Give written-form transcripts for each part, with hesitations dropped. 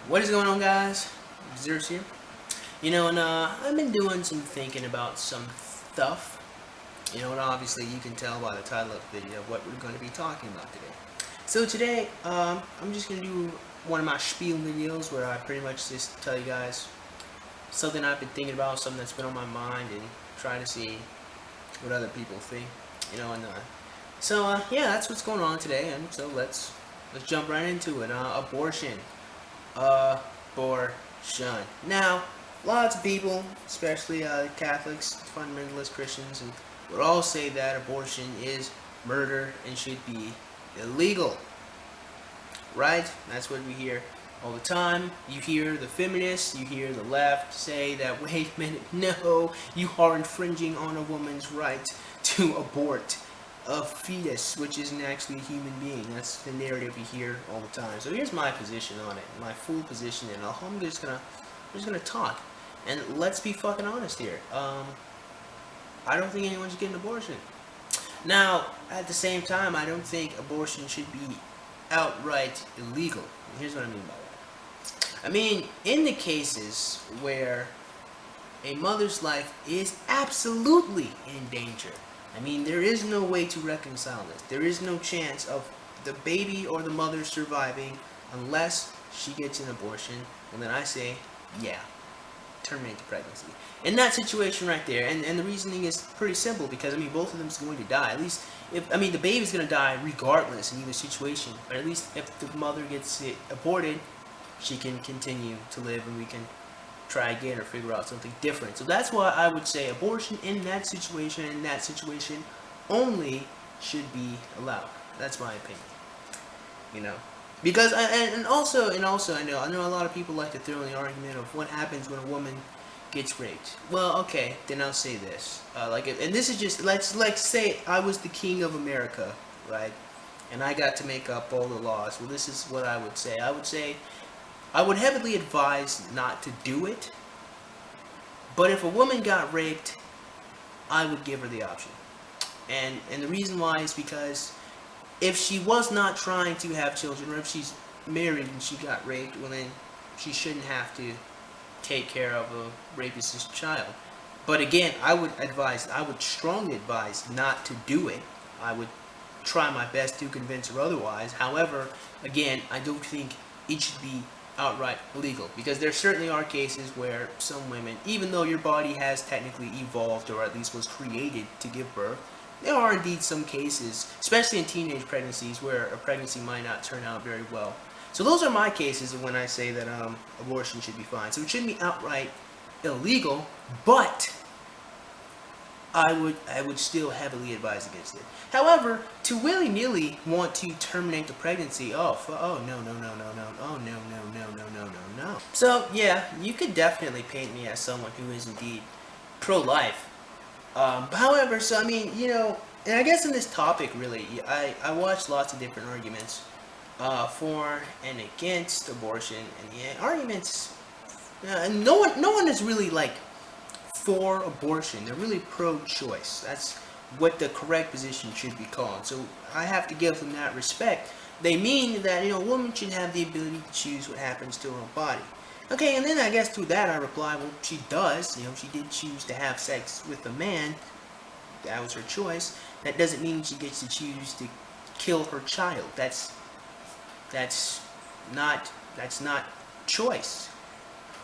What is going on, guys? BASSFZz here. And I've been doing some thinking about some stuff. And obviously you can tell by the title of the video what we're going to be talking about today. So today, I'm just going to do one of my spiel videos where I pretty much just tell you guys something I've been thinking about, something that's been on my mind, and try to see what other people think. Yeah, that's what's going on today. And so let's jump right into it. Abortion. Abortion. Now, lots of people, especially Catholics, fundamentalist Christians, would all say that abortion is murder and should be illegal. Right? That's what we hear all the time. You hear the feminists, you hear the left say that, wait a minute, no, you are infringing on a woman's right to abort a fetus, which isn't actually a human being. That's the narrative we hear all the time. So here's my position on it, my full position, and I'm just gonna talk. And let's be fucking honest here. I don't think anyone should get an abortion. Now, at the same time, I don't think abortion should be outright illegal. And here's what I mean by that. I mean, in the cases where a mother's life is absolutely in danger, I mean, there is no way to reconcile this. There is no chance of the baby or the mother surviving unless she gets an abortion. And then I say, yeah, terminate the pregnancy. In that situation right there, and the reasoning is pretty simple, because, I mean, both of them is going to die. At least, the baby's going to die regardless in either situation. But at least if the mother gets it aborted, she can continue to live and we can try again or figure out something different. So that's why I would say abortion in that situation only should be allowed. That's my opinion. Because and also I know a lot of people like to throw in the argument of what happens when a woman gets raped. Well, okay, then I'll say this. And this is just, let's say I was the king of America, right? And I got to make up all the laws. Well, this is what I would say. I would heavily advise not to do it, but if a woman got raped, I would give her the option. And the reason why is because if she was not trying to have children, or if she's married and she got raped, well then she shouldn't have to take care of a rapist's child. But again, I would strongly advise not to do it. I would try my best to convince her otherwise. However, again, I don't think it should be outright illegal, because there certainly are cases where some women, even though your body has technically evolved or at least was created to give birth, there are indeed some cases, especially in teenage pregnancies, where a pregnancy might not turn out very well. So those are my cases of when I say that abortion should be fine. So it shouldn't be outright illegal, but I would still heavily advise against it. However, to willy-nilly want to terminate the pregnancy, no. So yeah, you could definitely paint me as someone who is indeed pro-life. However, so I mean, and I guess in this topic, really, I watched lots of different arguments for and against abortion, and the arguments, and no one is really like for abortion. They're really pro-choice. That's what the correct position should be called. So I have to give them that respect. They mean that a woman should have the ability to choose what happens to her own body. Okay, and then I guess to that I reply, well, she does. She did choose to have sex with a man. That was her choice. That doesn't mean she gets to choose to kill her child. That's not choice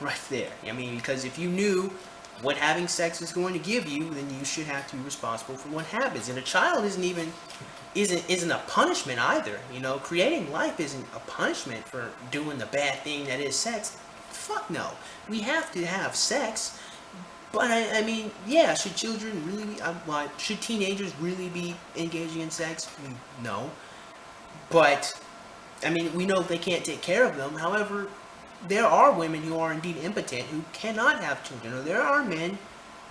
right there. I mean, because if you knew what having sex is going to give you, then you should have to be responsible for what happens. And a child isn't a punishment either. Creating life isn't a punishment for doing the bad thing that is sex. Fuck no. We have to have sex. But I mean, yeah, should children really be, should teenagers really be engaging in sex? No. But I mean, we know they can't take care of them. However, there are women who are indeed impotent, who cannot have children, or there are men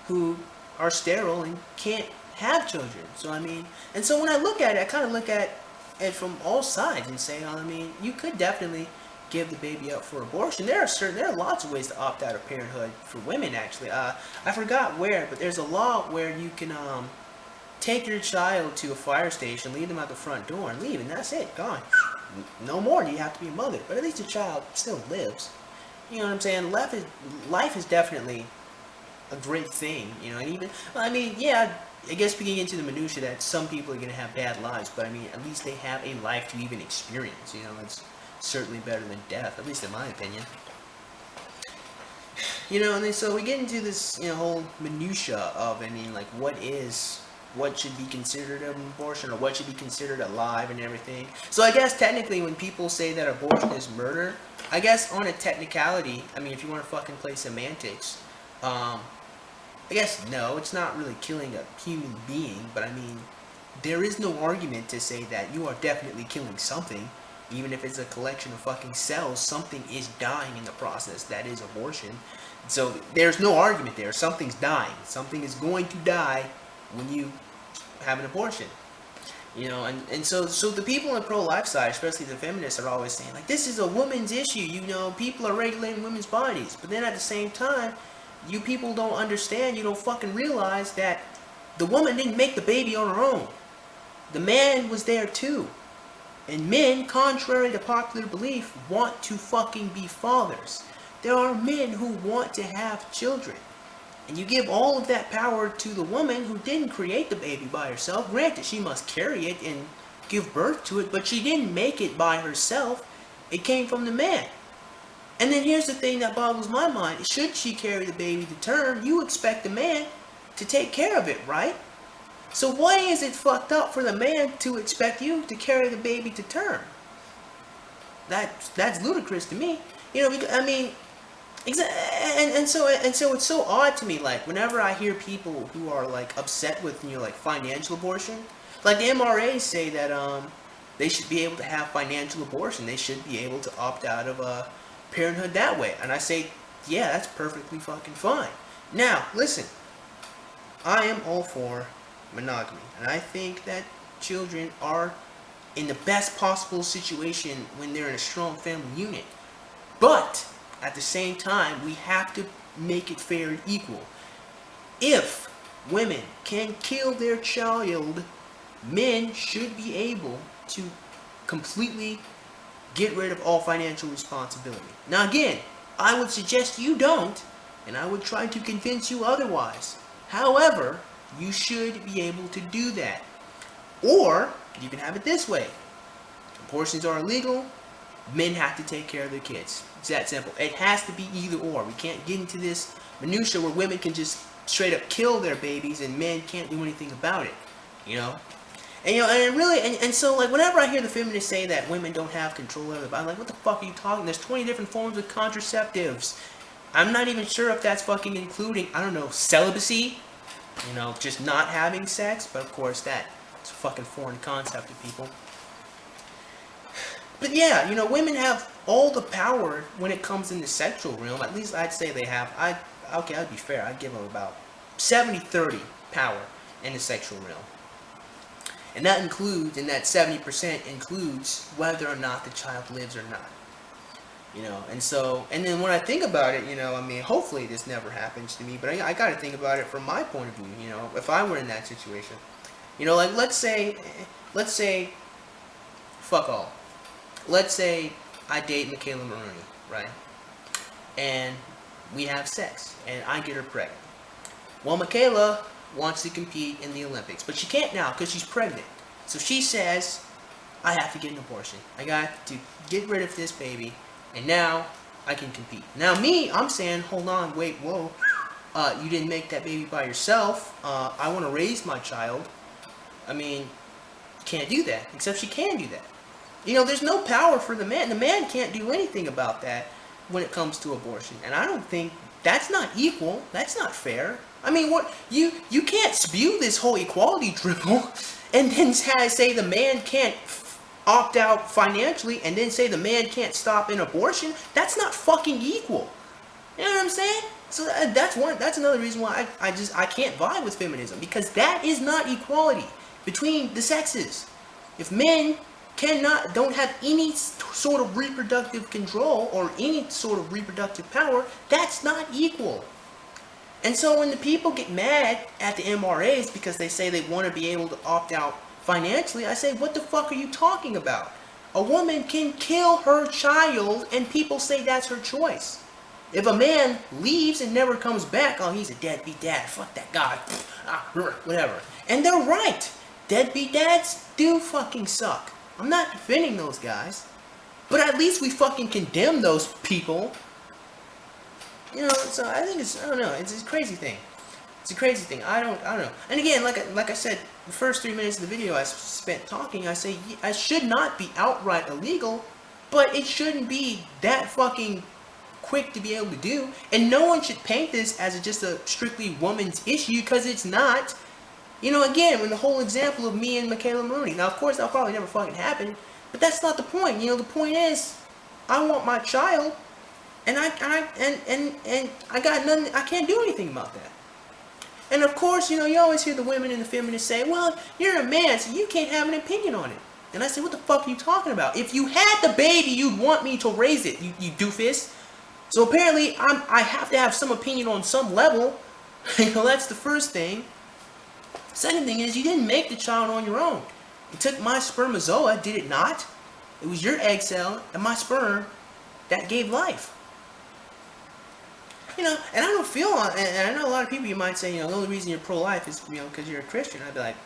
who are sterile and can't have children. So I mean, and so when I look at it, I kind of look at it from all sides and say, I mean, you could definitely give the baby up for abortion. There are lots of ways to opt out of parenthood for women. Actually, I forgot where, but there's a law where you can take your child to a fire station, leave them at the front door, and leave, and that's it, gone. No more do you have to be a mother, but at least the child still lives. You know what I'm saying? Life is definitely a great thing, you know, and even, well, I mean, yeah, I guess we can get into the minutia that some people are going to have bad lives, but I mean, at least they have a life to even experience, you know, it's certainly better than death, at least in my opinion. You know, and then so we get into this, you know, whole minutia of, I mean, like, what should be considered an abortion, or what should be considered alive and everything. So I guess technically when people say that abortion is murder, I guess on a technicality, I mean, if you want to fucking play semantics, I guess no, it's not really killing a human being, but I mean, there is no argument to say that you are definitely killing something, even if it's a collection of fucking cells. Something is dying in the process. That is abortion. So there's no argument there. Something's dying. Something is going to die when you have an abortion. You know, and so the people on the pro-life side, especially the feminists, are always saying, like, this is a woman's issue, you know, people are regulating women's bodies. But then at the same time, you people don't understand, you don't fucking realize that the woman didn't make the baby on her own. The man was there too. And men, contrary to popular belief, want to fucking be fathers. There are men who want to have children. And you give all of that power to the woman who didn't create the baby by herself. Granted, she must carry it and give birth to it, but she didn't make it by herself. It came from the man. And then here's the thing that boggles my mind. Should she carry the baby to term, you expect the man to take care of it, right? So why is it fucked up for the man to expect you to carry the baby to term? That's ludicrous to me. You know, because, I mean, and so it's so odd to me, like, whenever I hear people who are, like, upset with, you know, like, financial abortion, like, the MRAs say that they should be able to have financial abortion. They should be able to opt out of parenthood that way. And I say, yeah, that's perfectly fucking fine. Now, listen, I am all for monogamy, and I think that children are in the best possible situation when they're in a strong family unit. But at the same time, we have to make it fair and equal. If women can kill their child, men should be able to completely get rid of all financial responsibility. Now again, I would suggest you don't, and I would try to convince you otherwise. However, you should be able to do that. Or, you can have it this way. Abortions are illegal, men have to take care of their kids. It's that simple. It has to be either or. We can't get into this minutia where women can just straight up kill their babies and men can't do anything about it. You know? And you know, and really, and so, like, whenever I hear the feminists say that women don't have control over their body, I'm like, what the fuck are you talking? There's 20 different forms of contraceptives. I'm not even sure if that's fucking including, I don't know, celibacy. You know, just not having sex. But of course, that's a fucking foreign concept to people. But yeah, you know, women have all the power when it comes in the sexual realm. At least I'd say they have. Okay, I'd be fair. I'd give them about 70-30 power in the sexual realm. And that includes, and that 70% includes whether or not the child lives or not. You know, and so, and then when I think about it, you know, I mean, hopefully this never happens to me, but I gotta think about it from my point of view, you know, if I were in that situation. You know, like, let's say, fuck all. Let's say I date Michaela Maroney, right? And we have sex, and I get her pregnant. Well, Michaela wants to compete in the Olympics, but she can't now because she's pregnant. So she says, I have to get an abortion. I got to get rid of this baby, and now I can compete. Now me, I'm saying, hold on, wait, whoa. You didn't make that baby by yourself. I want to raise my child. I mean, you can't do that, except she can do that. You know, there's no power for the man. The man can't do anything about that when it comes to abortion. And I don't think, that's not equal. That's not fair. I mean, what, you can't spew this whole equality dribble and then say the man can't opt out financially and then say the man can't stop an abortion. That's not fucking equal. You know what I'm saying? So that's another reason why I can't vibe with feminism, because that is not equality between the sexes. If men don't have any sort of reproductive control or any sort of reproductive power, that's not equal. And so when the people get mad at the MRAs because they say they want to be able to opt out financially, I say, what the fuck are you talking about? A woman can kill her child and people say that's her choice. If a man leaves and never comes back, oh, he's a deadbeat dad. Fuck that guy. Whatever. And they're right. Deadbeat dads do fucking suck. I'm not defending those guys. But at least we fucking condemn those people. You know, so I think I don't know, it's a crazy thing. It's a crazy thing. I don't know. And again, like I said, the first 3 minutes of the video I spent talking, I say I should not be outright illegal, but it shouldn't be that fucking quick to be able to do. And no one should paint this as just a strictly woman's issue, because it's not. You know, again, when the whole example of me and Michaela Maroney. Now, of course, that'll probably never fucking happen, but that's not the point. You know, the point is, I want my child, and I got nothing. I can't do anything about that. And of course, you know, you always hear the women and the feminists say, "Well, you're a man, so you can't have an opinion on it." And I say, "What the fuck are you talking about? If you had the baby, you'd want me to raise it, you doofus." So apparently, I have to have some opinion on some level. You know, that's the first thing. Second thing is, you didn't make the child on your own. It took my spermatozoa, did it not? It was your egg cell and my sperm that gave life. You know, and I don't feel, and I know a lot of people, you might say, you know, the only reason you're pro-life is, you know, because you're a Christian. I'd be like,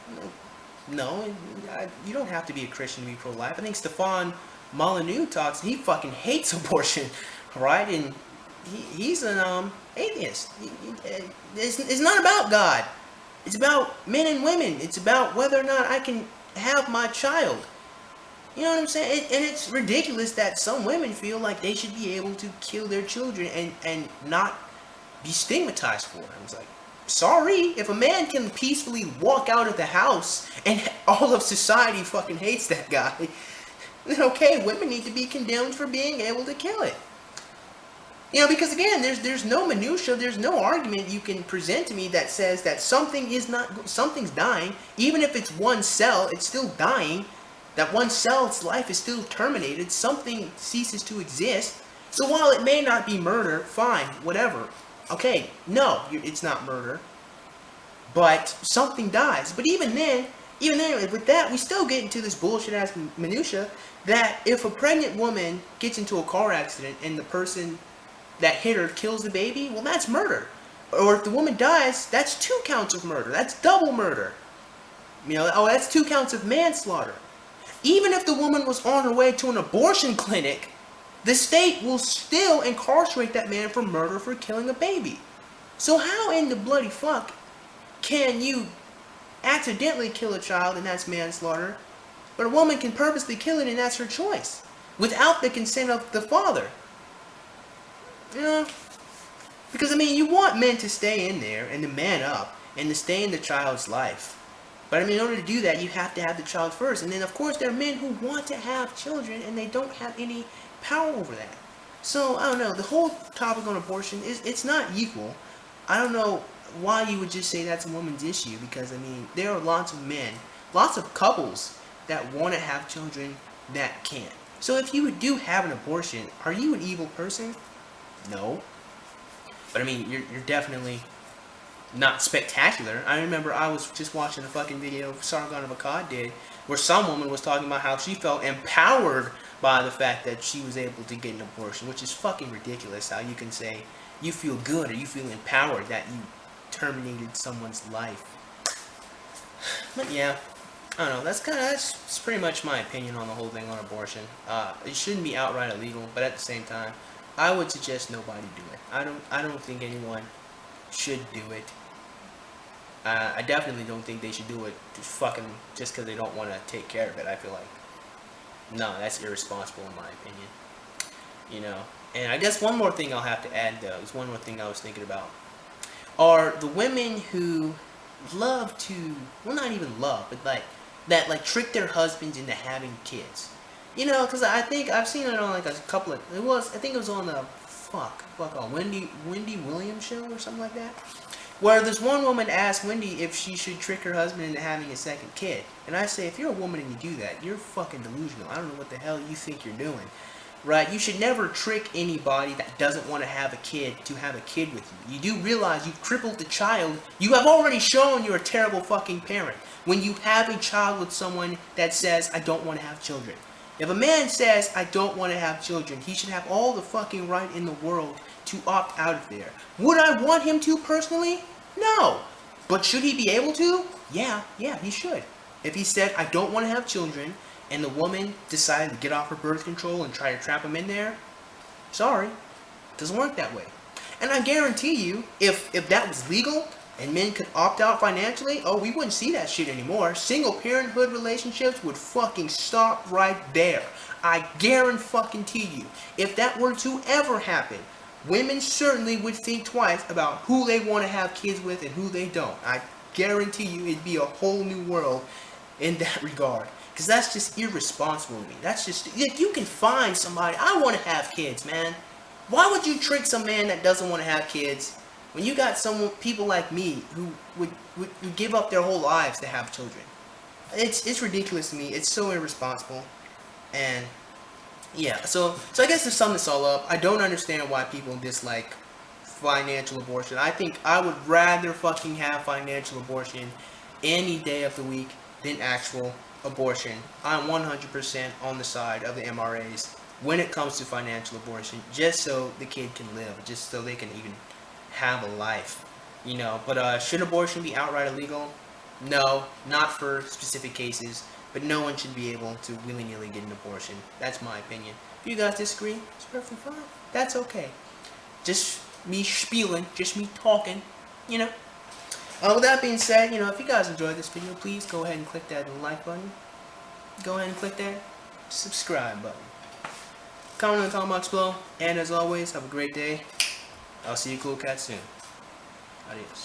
no, you don't have to be a Christian to be pro-life. I think Stefan Molyneux talks, he fucking hates abortion, right? And he's an atheist. It's not about God. It's about men and women. It's about whether or not I can have my child. You know what I'm saying? And it's ridiculous that some women feel like they should be able to kill their children and not be stigmatized for it. I was like, sorry, if a man can peacefully walk out of the house and all of society fucking hates that guy, then okay, women need to be condemned for being able to kill it. You know, because again, there's no minutia, there's no argument you can present to me that says that something's dying, even if it's one cell, it's still dying. That one cell's life is still terminated, something ceases to exist. So while it may not be murder, fine, whatever. Okay, no, it's not murder. But something dies. But even then, with that, we still get into this bullshit ass minutia that if a pregnant woman gets into a car accident and the person that hit her kills the baby, well, that's murder. Or if the woman dies, that's 2 counts of murder. That's double murder. You know, oh, that's 2 counts of manslaughter. Even if the woman was on her way to an abortion clinic, the state will still incarcerate that man for murder for killing a baby. So how in the bloody fuck can you accidentally kill a child and that's manslaughter, but a woman can purposely kill it and that's her choice, without the consent of the father? You know? Because, I mean, you want men to stay in there and to man up and to stay in the child's life. But, I mean, in order to do that, you have to have the child first. And then, of course, there are men who want to have children and they don't have any power over that. So, I don't know. The whole topic on abortion, it's not equal. I don't know why you would just say that's a woman's issue. Because, I mean, there are lots of men, lots of couples that want to have children that can't. So, if you do have an abortion, are you an evil person? No. But, I mean, you're definitely not spectacular. I remember I was just watching a fucking video Sargon of Akkad did, where some woman was talking about how she felt empowered by the fact that she was able to get an abortion, which is fucking ridiculous. How you can say you feel good or you feel empowered that you terminated someone's life. But yeah, I don't know. That's pretty much my opinion on the whole thing on abortion. It shouldn't be outright illegal, but at the same time, I would suggest nobody do it. I don't think anyone should do it. I definitely don't think they should do it just because they don't want to take care of it. I feel like, no, that's irresponsible in my opinion. You know, and I guess one more thing I'll have to add though, is one more thing I was thinking about, are the women who love to, well, not even love, but like trick their husbands into having kids. You know, because I think I've seen it on like a couple of, I think it was on the Wendy Williams show or something like that, where this one woman asked Wendy if she should trick her husband into having a second kid. And I say, if you're a woman and you do that, you're fucking delusional. I don't know what the hell you think you're doing, right? You should never trick anybody that doesn't want to have a kid to have a kid with you. You do realize you've crippled the child. You have already shown you're a terrible fucking parent when you have a child with someone that says, I don't want to have children. If a man says, I don't want to have children, he should have all the fucking right in the world to opt out of there. Would I want him to personally? No. But should he be able to? Yeah, he should. If he said, I don't want to have children, and the woman decided to get off her birth control and try to trap him in there, sorry, it doesn't work that way. And I guarantee you, if that was legal, and men could opt out financially, oh, we wouldn't see that shit anymore. Single parenthood relationships would fucking stop right there. I guarantee you. If that were to ever happen, women certainly would think twice about who they want to have kids with and who they don't. I guarantee you it'd be a whole new world in that regard. Because that's just irresponsible to me. That's just, if you can find somebody, I want to have kids, man. Why would you trick some man that doesn't want to have kids when you got people like me who would give up their whole lives to have children? It's ridiculous to me. It's so irresponsible. And yeah, so I guess to sum this all up, I don't understand why people dislike financial abortion. I think I would rather fucking have financial abortion any day of the week than actual abortion. I'm 100% on the side of the MRAs when it comes to financial abortion, just so the kid can live, just so they can even have a life, you know. But should abortion be outright illegal? No, not for specific cases, but no one should be able to willy-nilly get an abortion. That's my opinion. If you guys disagree, it's perfectly fine. That's okay. Just me spieling, just me talking, you know. With that being said, you know, if you guys enjoyed this video, please go ahead and click that like button. Go ahead and click that subscribe button. Comment in the comment box below. And as always, have a great day. I'll see you cool cats soon. Adios.